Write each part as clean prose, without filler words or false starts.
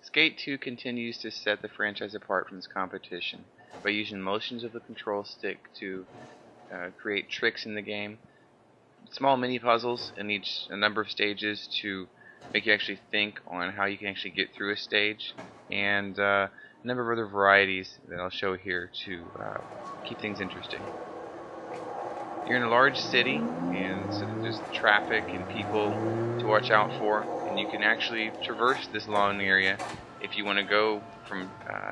Skate 2 continues to set the franchise apart from its competition by using motions of the control stick to create tricks in the game, small mini puzzles in a number of stages to make you actually think on how you can actually get through a stage, and a number of other varieties that I'll show here to keep things interesting. You're in a large city, and so there's traffic and people to watch out for, and you can actually traverse this long area if you want to go from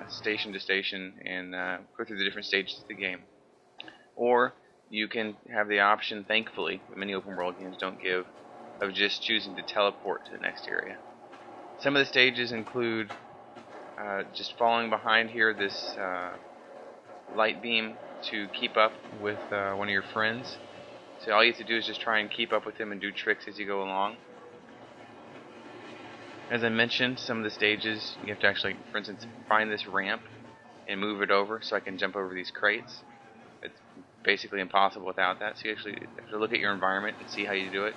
station to station and go through the different stages of the game. Or you can have the option, thankfully, that many open world games don't give, of just choosing to teleport to the next area. Some of the stages include just following behind here this light beam to keep up with one of your friends. So all you have to do is just try and keep up with him and do tricks as you go along. As I mentioned, some of the stages you have to actually, for instance, find this ramp and move it over so I can jump over these crates. It's basically impossible without that, so you actually have to look at your environment and see how you do it.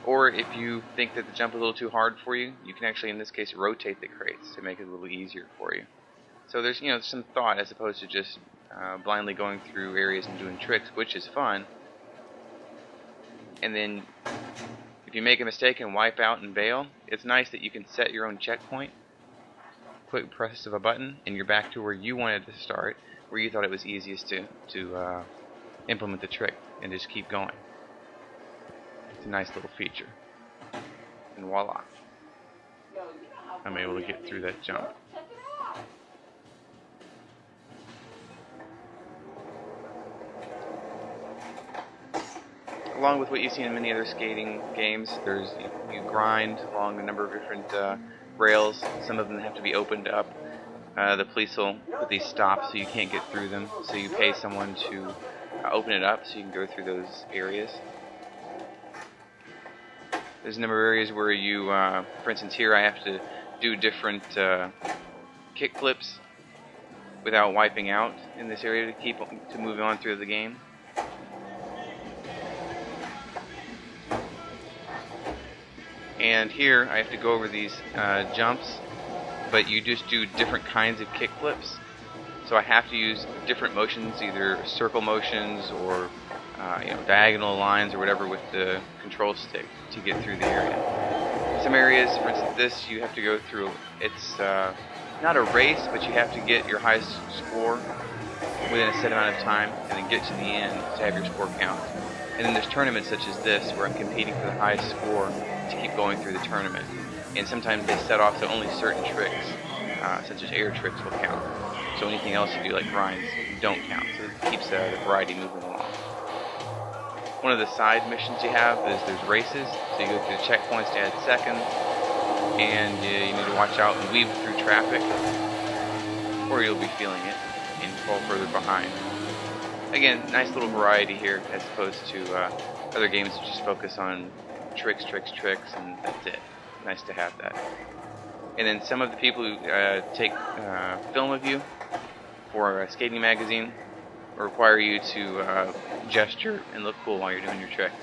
Or if you think that the jump is a little too hard for you, you can actually, in this case, rotate the crates to make it a little easier for you. So there's some thought as opposed to just blindly going through areas and doing tricks, which is fun. And then if you make a mistake and wipe out and bail, it's nice that you can set your own checkpoint. Quick press of a button and you're back to where you wanted to start, where you thought it was easiest to implement the trick, and just keep going. It's a nice little feature. And voila, I'm able to get through that jump. Along with what you see in many other skating games, you grind along a number of different rails. Some of them have to be opened up. The police will put these stops so you can't get through them, so you pay someone to open it up so you can go through those areas. There's a number of areas where you, for instance here I have to do different kick flips without wiping out in this area to move on through the game. And here I have to go over these jumps, but you just do different kinds of kick flips. So I have to use different motions, either circle motions or diagonal lines or whatever with the control stick to get through the area. Some areas, for instance this, you have to go through, it's not a race, but you have to get your highest score within a set amount of time and then get to the end to have your score count. And then there's tournaments such as this where I'm competing for the highest score to keep going through the tournament. And sometimes they set off so only certain tricks, such as air tricks, will count. So anything else you do, like grinds, don't count. So it keeps the variety moving along. One of the side missions you have is there's races. So you go through the checkpoints to add seconds, and you need to watch out and weave through traffic, or you'll be feeling it and fall further behind. Again, nice little variety here as opposed to other games that just focus on tricks, and that's it. Nice to have that. And then some of the people who take film of you for a skating magazine require you to gesture and look cool while you're doing your tricks.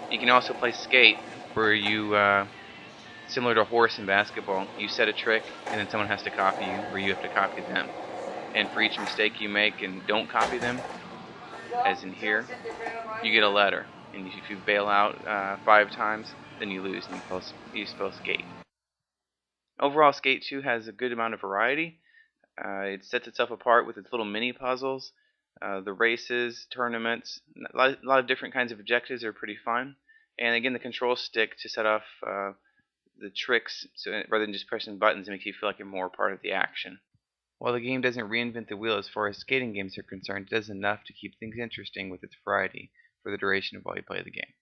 You can also play skate, where you, similar to horse in basketball, you set a trick and then someone has to copy you, or you have to copy them. And for each mistake you make and don't copy them, as in here, you get a letter. And if you bail out 5 times, then you lose and you still skate. Overall, Skate 2 has a good amount of variety. It sets itself apart with its little mini puzzles, the races, tournaments, a lot of different kinds of objectives are pretty fun. And again, the control stick to set off the tricks, so rather than just pressing buttons, it makes you feel like you're more part of the action. While the game doesn't reinvent the wheel as far as skating games are concerned, it does enough to keep things interesting with its variety for the duration of while you play the game.